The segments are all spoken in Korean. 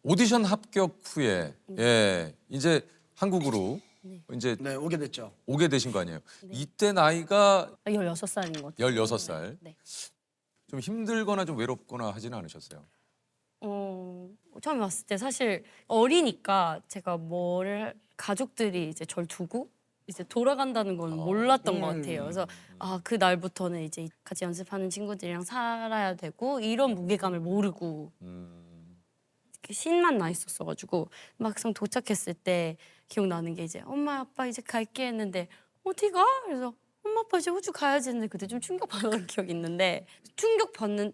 오디션 합격 후에 이제 한국으로 이제 네, 오게 됐죠. 오게 되신 거 아니에요? 이때 나이가 16살인 것 같아요. 16살. 네. 좀 힘들거나 좀 외롭거나 하지는 않으셨어요? 처음에 왔을 때 사실 어리니까 제가 가족들이 이제 절 두고 이제 돌아간다는 건 몰랐던 것 같아요. 그래서 그 날부터는 이제 같이 연습하는 친구들이랑 살아야 되고 이런 무게감을 모르고 이렇게 신만 나 있었어가지고 막상 도착했을 때 기억나는 게 이제 엄마 아빠 이제 갈게 했는데 어디 가? 그래서 엄마 아빠 이제 호주 가야지 했는데 그때 좀 충격받은 기억이 있는데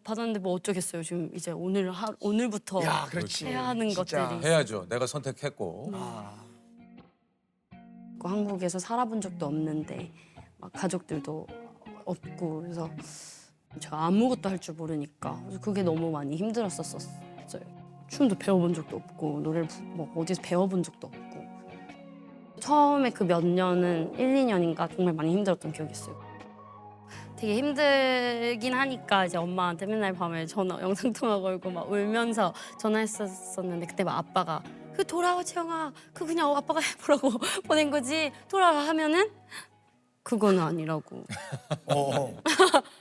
받았는데 뭐 어쩌겠어요. 지금 이제 오늘부터 야, 그렇지. 해야 하는 진짜. 것들이 해야죠. 내가 선택했고. 아, 있고 한국에서 살아본 적도 없는데 막 가족들도 없고 그래서 제가 아무것도 할 줄 모르니까 그래서 그게 너무 많이 힘들었었어요. 춤도 배워본 적도 없고 노래를 뭐 어디서 배워본 적도 없고 처음에 그 몇 년은 1, 2년인가 정말 많이 힘들었던 기억이 있어요. 되게 힘들긴 하니까 이제 엄마한테 맨날 밤에 영상통화 걸고 막 울면서 전화했었는데 그때 막 아빠가 그 돌아와 채영아 그 그냥 아빠가 해보라고 보낸 거지 돌아와 하면은 그건 아니라고 어,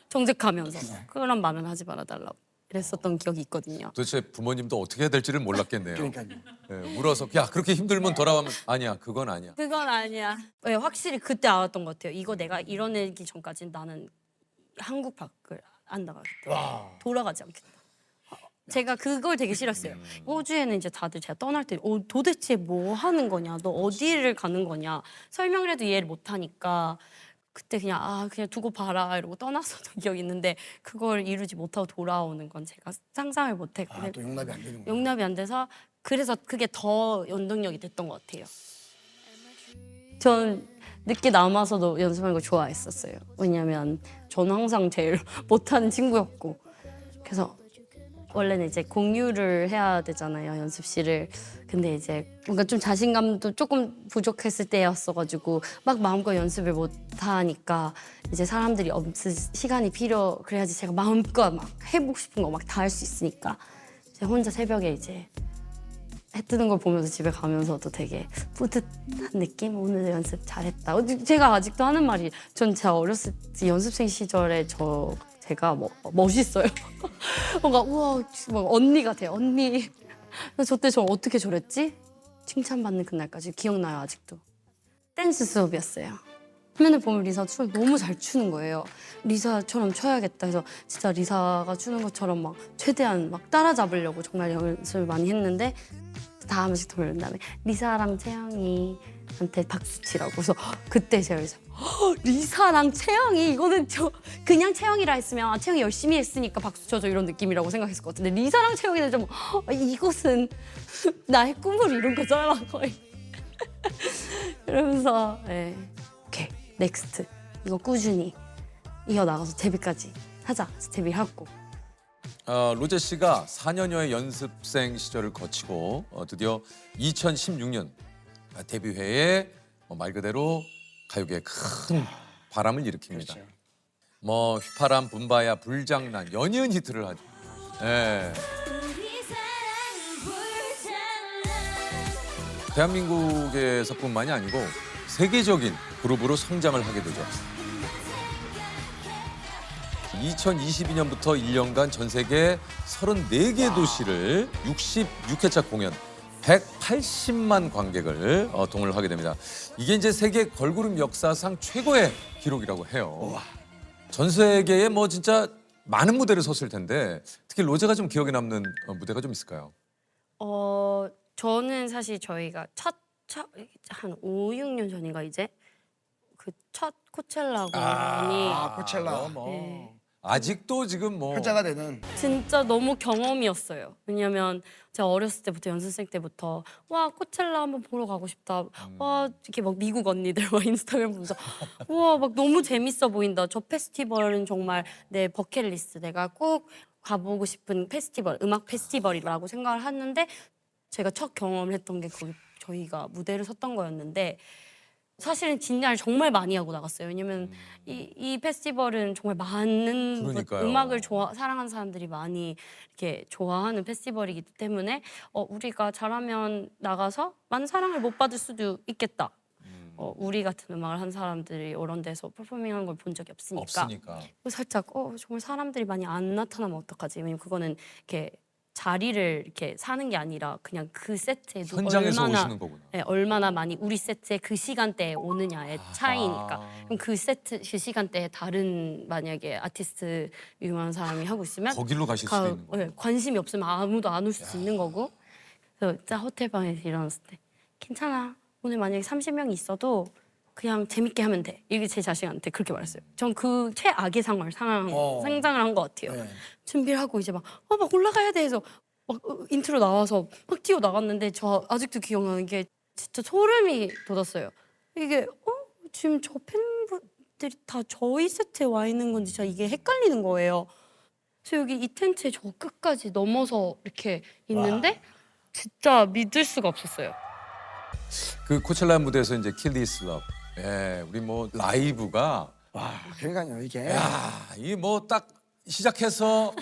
정색하면서 그런 말은 하지 말아달라고 이랬었던 기억이 있거든요. 도대체 부모님도 어떻게 해야 될지를 몰랐겠네요. 그러니까요. 물어서 야 그렇게 힘들면 돌아가면 아니야 그건 아니야. 그건 아니야. 네, 확실히 그때 알았던 것 같아요. 이거 내가 이뤄내기 전까지는 나는 한국 밖을 안 나가겠다. 와. 돌아가지 않겠다. 제가 그걸 되게 싫었어요. 호주에는 이제 다들 제가 떠날 때 도대체 뭐 하는 거냐, 너 어디를 가는 거냐 설명을 해도 이해를 못 하니까 그때 그냥 그냥 두고 봐라 이러고 떠났었던 기억이 있는데 그걸 이루지 못하고 돌아오는 건 제가 상상을 못했고 또 용납이 안 되는 거야. 용납이 안 돼서 그래서 그게 더 원동력이 됐던 것 같아요. 전 늦게 남아서도 연습하는 걸 좋아했었어요. 왜냐면 저는 항상 제일 못하는 친구였고 그래서 원래는 이제 공유를 해야 되잖아요, 연습실을. 근데 이제 뭔가 좀 자신감도 조금 부족했을 때였어가지고 막 마음껏 연습을 못 하니까 이제 사람들이 없을 시간이 그래야지 제가 마음껏 막 해보고 싶은 거 막 다 할 수 있으니까 제가 혼자 새벽에 이제 해 뜨는 걸 보면서 집에 가면서도 되게 뿌듯한 느낌? 오늘 연습 잘했다. 제가 아직도 하는 말이 전 제가 어렸을 때 연습생 시절에 제가 멋있어요. 뭔가 우와 막 언니 같아요. 언니. 저때 저 어떻게 저랬지? 칭찬받는 그날까지 기억나요 아직도. 댄스 수업이었어요. 화면을 보면 리사 춤을 너무 잘 추는 거예요. 리사처럼 춰야겠다. 그래서 진짜 리사가 추는 것처럼 막 최대한 막 따라잡으려고 정말 연습을 많이 했는데 다 하면씩 돌린 다음에 리사랑 채영이한테 박수 치라고. 그래서 그때 제가 리사랑 채영이 이거는 그냥 채영이라 했으면 채영이 열심히 했으니까 박수 쳐줘 이런 느낌이라고 생각했을 것 같은데 리사랑 채영이는 좀 이것은 나의 꿈을 이룬 거잖아 거의. 이러면서 오케이 넥스트 이거 꾸준히 이어나가서 데뷔까지 하자. 그래서 데뷔하고 로제 씨가 4년여의 연습생 시절을 거치고 드디어 2016년 데뷔회에 말 그대로 가요계에 큰 바람을 일으킵니다. 그렇죠. 뭐 휘파람, 붐바야, 불장난 연이은 히트를 하죠. 예. 대한민국에서뿐만이 아니고 세계적인 그룹으로 성장을 하게 되죠. 2022년부터 1년간 전 세계 34개 도시를 66회차 공연 180만 관객을 동원을 하게 됩니다. 이게 이제 세계 걸그룹 역사상 최고의 기록이라고 해요. 전 세계에 뭐 진짜 많은 무대를 섰을 텐데 특히 로제가 좀 기억에 남는 무대가 좀 있을까요? 저는 사실 저희가 한 5, 6년 전인가 이제 그 첫 코첼라 공연이 코첼라. 네. 아직도 지금 뭐 회자가 되는. 진짜 너무 경험이었어요. 왜냐면 제가 어렸을 때부터 연습생 때부터 와 코첼라 한번 보러 가고 싶다. 와 이렇게 막 미국 언니들 막 인스타그램 보면서 와 막 너무 재밌어 보인다. 저 페스티벌은 정말 내 버킷리스트 내가 꼭 가보고 싶은 페스티벌 음악 페스티벌이라고 생각을 했는데 제가 첫 경험을 했던 게 거기 저희가 무대를 섰던 거였는데 사실은 진야를 정말 많이 하고 나갔어요. 왜냐면 이 페스티벌은 정말 많은 그러니까요. 음악을 사랑하는 사람들이 많이 이렇게 좋아하는 페스티벌이기 때문에 우리가 잘하면 나가서 많은 사랑을 못 받을 수도 있겠다. 우리 같은 음악을 한 사람들이 이런 데서 퍼포밍하는 걸 본 적이 없으니까. 살짝 정말 사람들이 많이 안 나타나면 어떡하지? 왜냐면 그거는 이렇게 자리를 이렇게 사는 게 아니라 그냥 그 세트에도 현장에서 얼마나 오시는 거구나. 네, 얼마나 많이 우리 세트에 그 시간대에 오느냐의 차이니까. 아. 그럼 그 시간대에 다른 만약에 아티스트 유명한 사람이 하고 있으면 거길로 가실 수도 있는 거예요. 네, 관심이 없으면 아무도 안 올 수 있는 거고. 그래서 진짜 호텔 방에서 일어났을 때 괜찮아. 오늘 만약에 30명이 있어도 그냥 재밌게 하면 돼. 이게 제 자신한테 그렇게 말했어요. 전 그 최악의 상상을 한 것 같아요. 네. 준비를 하고 이제 막 올라가야 돼 해서 막 인트로 나와서 막 뛰어 나갔는데 저 아직도 기억나는 게 진짜 소름이 돋았어요. 이게 지금 저 팬분들이 다 저희 세트에 와 있는 건지 진짜 이게 헷갈리는 거예요. 그래서 여기 이 텐트에 저 끝까지 넘어서 이렇게 있는데 진짜 믿을 수가 없었어요. 그 코첼라 무대에서 이제 Kill This Love. 예, 우리 뭐 라이브가 와, 그러니까요 이게. 이 뭐 딱 시작해서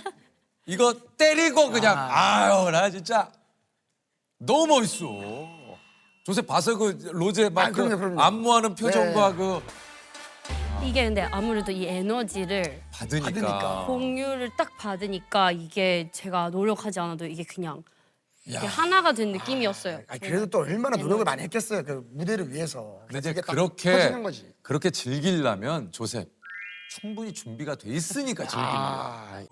이거 때리고 그냥 아유 나 진짜 너무 멋있어. 조셉 봐서 그 로제 막 그 그럼요. 안무하는 표정과 그 이게 근데 아무래도 이 에너지를 받으니까. 공유를 딱 받으니까 이게 제가 노력하지 않아도 이게 그냥 이게 하나가 된 느낌이었어요. 그래도 또 얼마나 노력을 많이 했겠어요 그 무대를 위해서. 근데 이제 그게 딱 그렇게 터지는 거지. 그렇게 즐기려면 조셉 충분히 준비가 돼 있으니까 즐기는 거야. 아,